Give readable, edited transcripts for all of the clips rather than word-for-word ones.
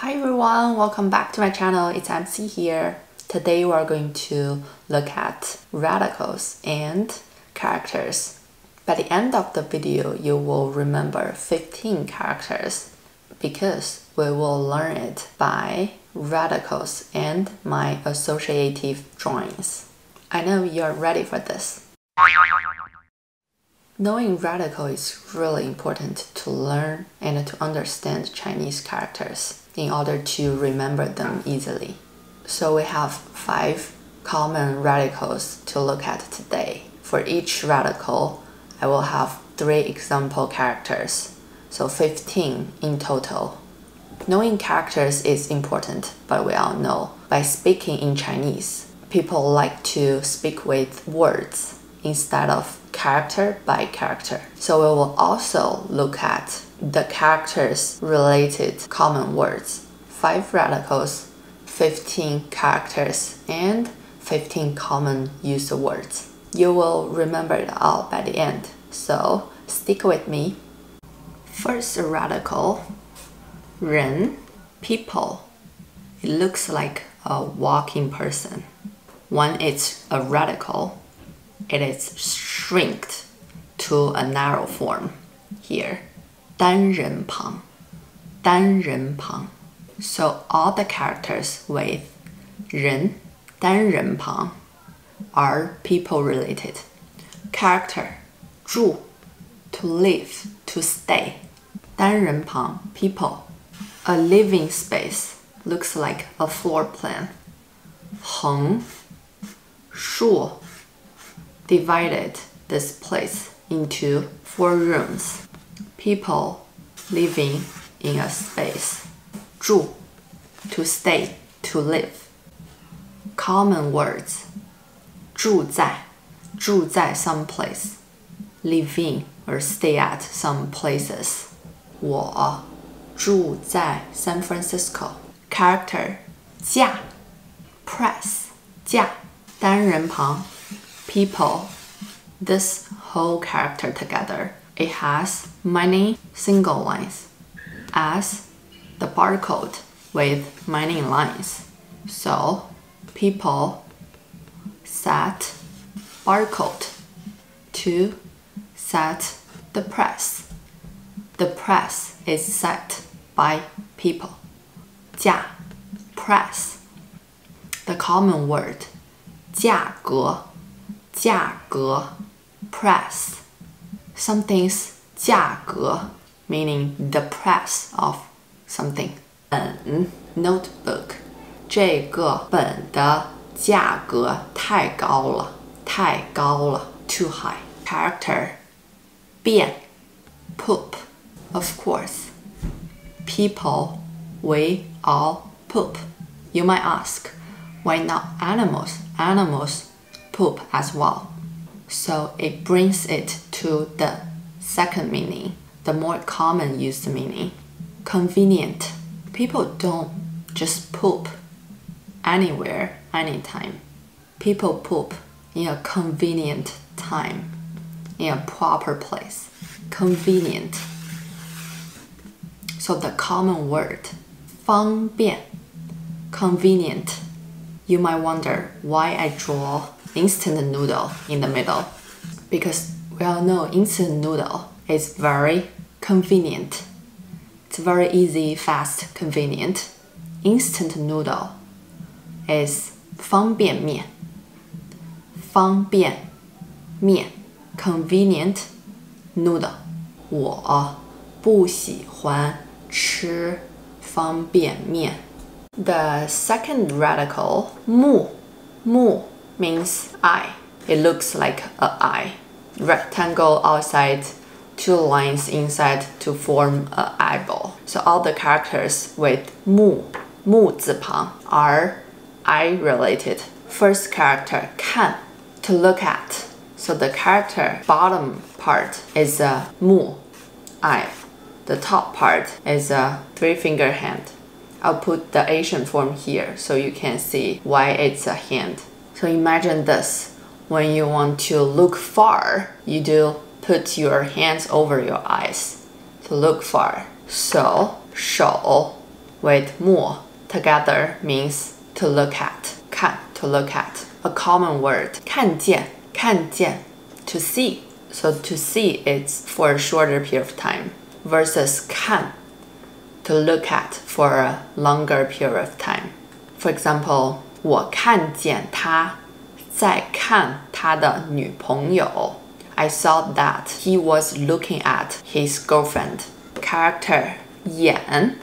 Hi everyone, welcome back to my channel. It's MC here. Today we are going to look at radicals and characters. By the end of the video, you will remember 15 characters because we will learn it by radicals and my associative drawings. I know you're ready for this. Knowing radical is really important to learn and to understand Chinese characters in order to remember them easily. So we have 5 common radicals to look at today. For each radical, I will have 3 example characters, so 15 in total. Knowing characters is important, but we all know by speaking in Chinese, people like to speak with words instead of character by character. So we will also look at the characters related common words. 5 radicals, 15 characters, and 15 common used words. You will remember it all by the end, so stick with me. First radical, 人, people. It looks like a walking person. When it's a radical, it is shrinked to a narrow form here. 单人旁, 单人旁. So all the characters with 人, 单人旁 are people related. Character, 住, to live, to stay. 单人旁, people. A living space looks like a floor plan. 横, 竖, divided this place into 4 rooms. People living in a space. 住, to stay, to live. Common words. 住在, 住在 some place. Live in or stay at some places. 我住在 San Francisco. Character. 架, press, 架, 单人旁. People, this whole character together, it has many single lines as the barcode with many lines. So, people set barcode to set the press. The press is set by people. 架, press. The common word, 价格, 价格, press. Something's 价格, meaning the press of something. 本, notebook. 这个本的价格太高了, 太高了, too high. Character, 便, poop, of course. People, we all poop. You might ask, why not animals? Animals poop as well. So it brings it to the second meaning, the more common used meaning. Convenient. People don't just poop anywhere, anytime. People poop in a convenient time, in a proper place. Convenient. So the common word, 方便, convenient. You might wonder why I draw instant noodle in the middle. Because we all know instant noodle is very convenient. It's very easy, fast, convenient. Instant noodle is 方便面. 方便面, convenient noodle. 我不喜欢吃方便面. The second radical, 目. 目 means eye. It looks like an eye. Rectangle outside, 2 lines inside to form an eyeball. So all the characters with 目, 目字旁 are eye related. First character, 看, to look at. So the character bottom part is a 目, eye. The top part is a 3-finger hand. I'll put the Asian form here so you can see why it's a hand. So imagine this. When you want to look far, you do put your hands over your eyes to look far. So, 手 with 目 together means to look at. 看 to look at. A common word. 看见 to see. So to see it's for a shorter period of time versus 看 to look at for a longer period of time. For example, 我看见他在看他的女朋友. I saw that he was looking at his girlfriend. Character 眼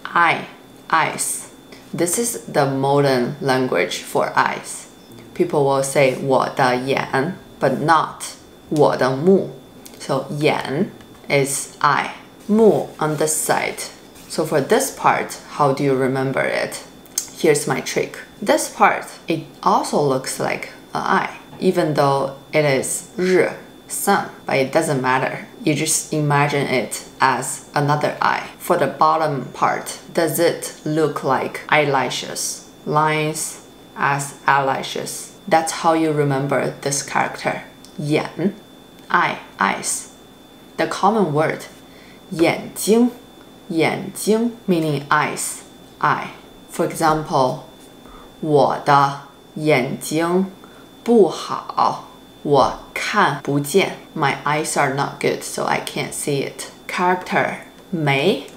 eyes. This is the modern language for eyes. People will say 我的眼 but not 我的目. So 眼 is eye. 目 on this side. So for this part, how do you remember it? Here's my trick. This part, it also looks like an eye, even though it is 日 sun, but it doesn't matter. You just imagine it as another eye. For the bottom part, does it look like eyelashes? Lines as eyelashes. That's how you remember this character. 眼 eyes. The common word 眼睛 meaning eyes, eye. For example, 我的眼睛不好，我看不见. My eyes are not good, so I can't see it. Character 眉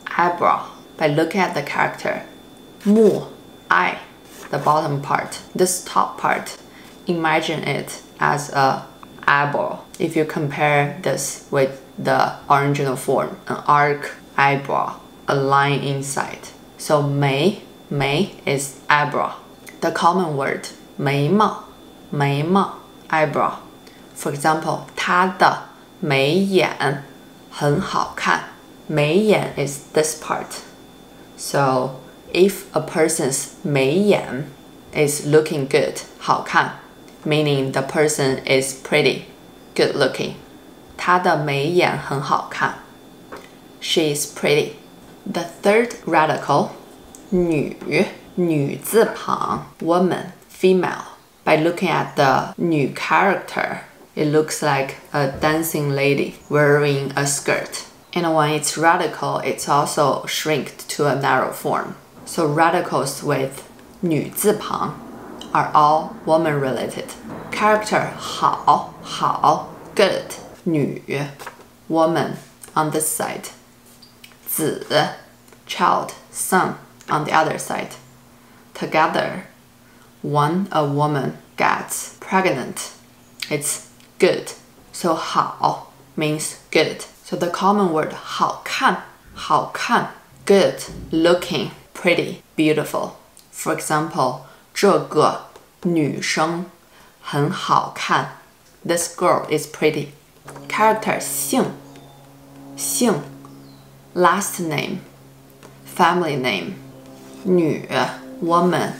eyebrow. By looking at the character, 目 eye, the bottom part. This top part, imagine it as a eyeball. If you compare this with the original form, an arc eyebrow, a line inside. So 眉 is eyebrow. The common word 眉毛 eyebrow. For example, 他的眉眼很好看. 眉眼 is this part. So if a person's 眉眼 is looking good, 好看, meaning the person is pretty, good looking. 她的眉眼很好看. She is pretty. The third radical, 女字旁 woman, female. By looking at the 女 character, it looks like a dancing lady wearing a skirt. And when it's radical, it's also shrinked to a narrow form. So radicals with 女字旁 are all woman related. Character 好 good, 女 woman on this side. 子 child, son on the other side. Together, when a woman gets pregnant, it's good. So 好 means good. So the common word 好看 good, looking, pretty, beautiful. For example, 这个女生很好看. This girl is pretty. Character 姓 last name, family name. 女 woman,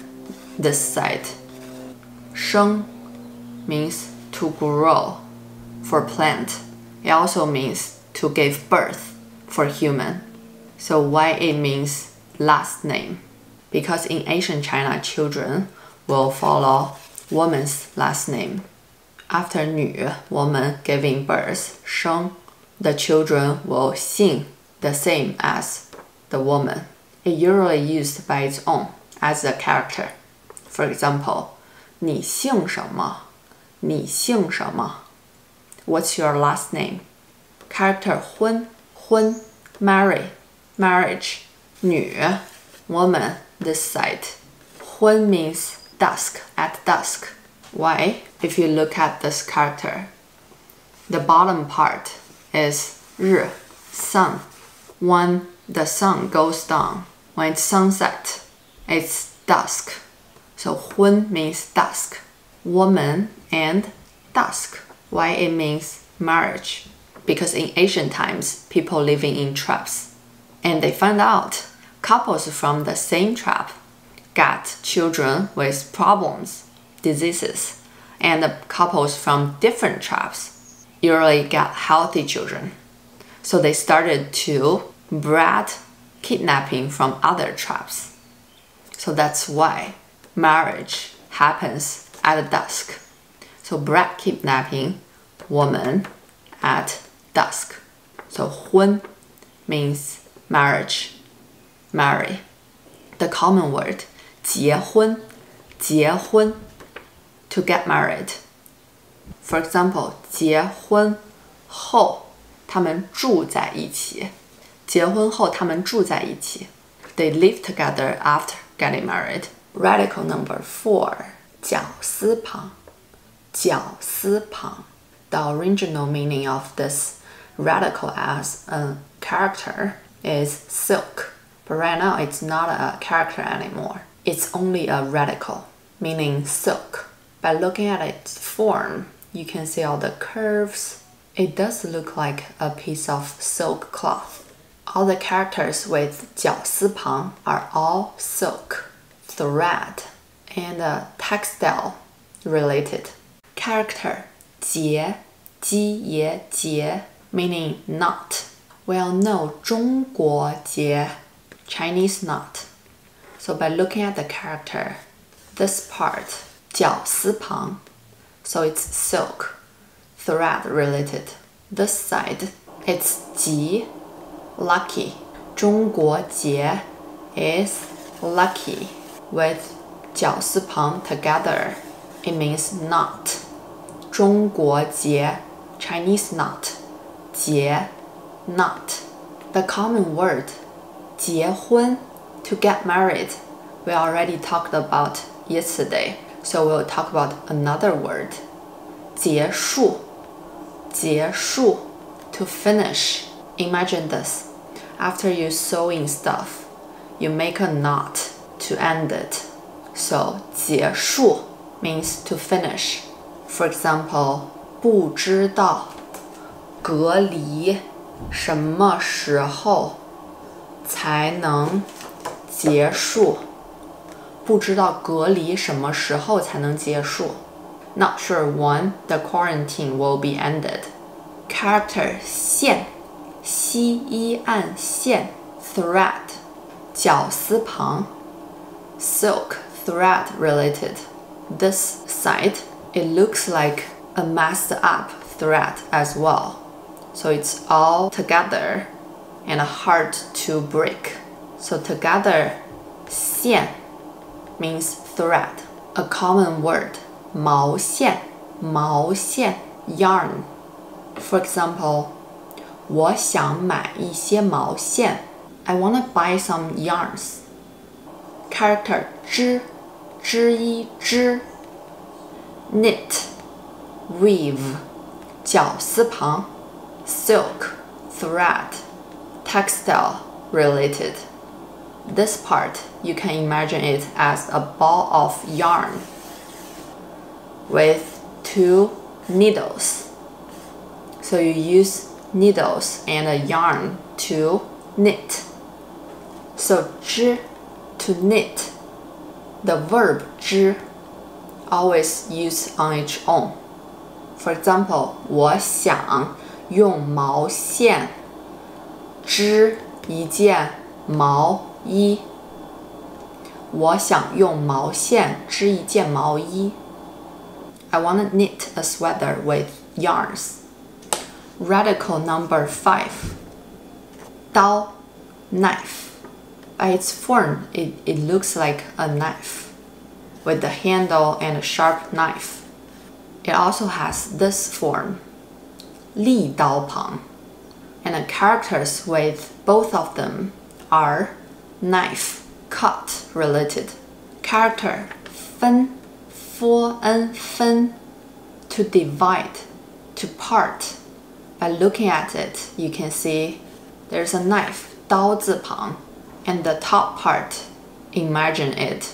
this side. 生 means to grow for plant. It also means to give birth for human. So why it means last name? Because in ancient China, children will follow woman's last name. After 女 woman giving birth, 生, the children will sing the same as the woman. It usually used by its own as a character. For example, 你姓什么? 你姓什么? What's your last name? Character 婚 marriage. 女 woman, this side. 婚 means dusk, at dusk. Why? If you look at this character, the bottom part is 日 sun. When the sun goes down, when it's sunset, it's dusk. So 婚 means dusk. Woman and dusk. Why it means marriage? Because in ancient times, people living in tribes. And they found out couples from the same tribe got children with problems, diseases, and the couples from different tribes usually got healthy children. So they started to bred kidnapping from other tribes. So that's why marriage happens at dusk. So bred kidnapping, woman at dusk. So 婚 means marriage, marry. The common word 结婚 to get married. For example, 结婚后他们住在一起。结婚后他们住在一起。They live together after getting married. Radical number 4. 绞丝旁。绞丝旁. The original meaning of this radical as a character is silk. But right now it's not a character anymore. It's only a radical, meaning silk. By looking at its form, you can see all the curves. It does look like a piece of silk cloth. All the characters with 绞丝旁 are all silk, thread, and textile related. Character 结 基也结 meaning knot. We all know 中国结 Chinese knot. So by looking at the character, this part 绞丝旁, so it's silk, thread related. This side, it's 吉 lucky. 中国结 is lucky. With 绞丝旁 together, it means knot. 中国结 Chinese knot. 结 knot. The common word 结婚 to get married, we already talked about yesterday. So we'll talk about another word. 结束 结束 to finish. Imagine this. After you sewing stuff, you make a knot to end it. So 结束 means to finish. For example, 不知道隔离什么时候才能结束？不知道隔离什么时候才能结束？ Not sure when the quarantine will be ended. Character 线西一按线 thread 绞丝旁 silk thread related. This side, it looks like a messed up thread as well. So it's all together and hard to break. So together, 线 means thread. A common word, 毛线 yarn. For example, 我想买一些毛线 I want to buy some yarns. Character 织衣织 knit, weave 绞丝旁 silk, thread, textile related. This part, you can imagine it as a ball of yarn with 2 needles. So you use needles and a yarn to knit. So 织 to knit. The verb 织 always used on its own. For example, 我想用毛线织一件毛衣。我想用毛线织一件毛衣。I want to knit a sweater with yarns. Radical number 5. 刀 knife. By its form, it looks like a knife with the handle and a sharp knife. It also has this form, 立刀旁, and the characters with both of them are knife, cut related. Character 分 分 to divide, to part. By looking at it, you can see there's a knife, 刀字旁, and the top part, imagine it.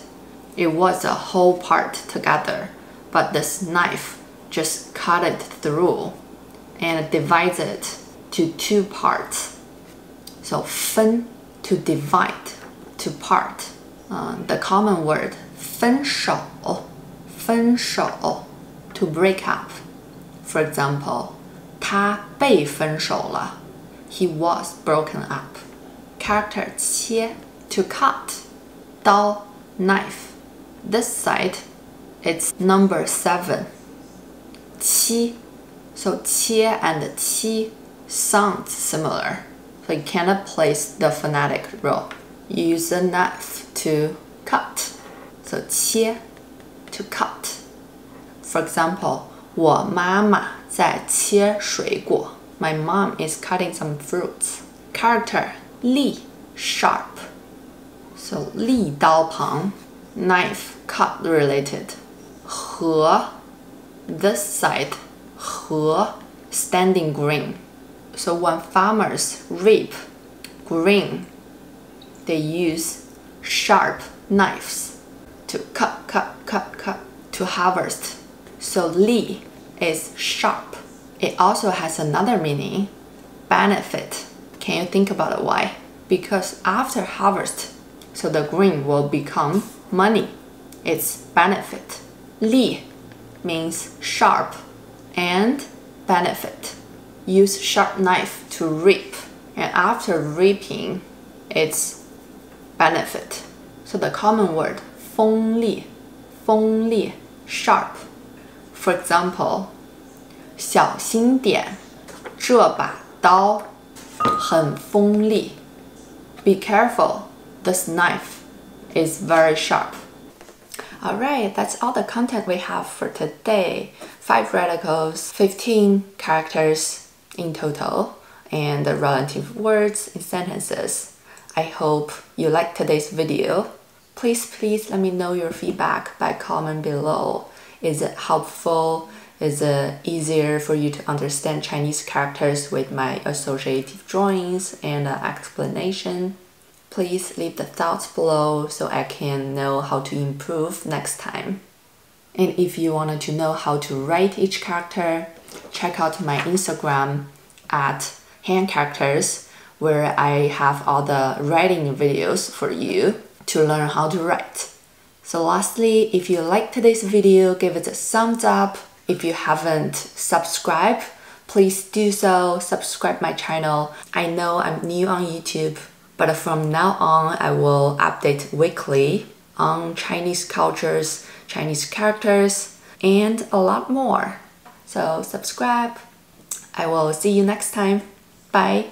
It was a whole part together, but this knife just cut it through and divides it to 2 parts. So 分 to divide, to part. The common word 分手 to break up. For example, 他被分手了 He was broken up. Character 切 to cut. 刀 knife. This side, it's number 7. 七 So 切 and 七 sounds similar. So you cannot place the phonetic rule. Use a knife to cut. So 切 to cut. For example, 我妈妈在切水果. My mom is cutting some fruits. Character 利 sharp. So 利刀旁 knife cut related. 禾 this side 禾 standing green. So when farmers reap grain, they use sharp knives to cut to harvest. So 利 is sharp. It also has another meaning, benefit. Can you think about it why? Because after harvest, so the grain will become money. It's benefit. 利 means sharp and benefit. Use sharp knife to reap, and after reaping, it's benefit. So the common word 锋利 sharp. For example, 小心点，这把刀很锋利. Be careful, this knife is very sharp. Alright, that's all the content we have for today. 5 radicals, 15 characters in total, and the relative words and sentences. I hope you liked today's video. Please let me know your feedback by comment below. Is it helpful? Is it easier for you to understand Chinese characters with my associative drawings and explanation? Please leave the thoughts below so I can know how to improve next time. And if you wanted to know how to write each character, check out my Instagram at hand characters, where I have all the writing videos for you to learn how to write. So lastly, if you liked today's video, give it a thumbs up. If you haven't subscribed, please do so. Subscribe my channel. I know I'm new on YouTube, but from now on, I will update weekly on Chinese cultures, Chinese characters, and a lot more. So subscribe. I will see you next time. Bye.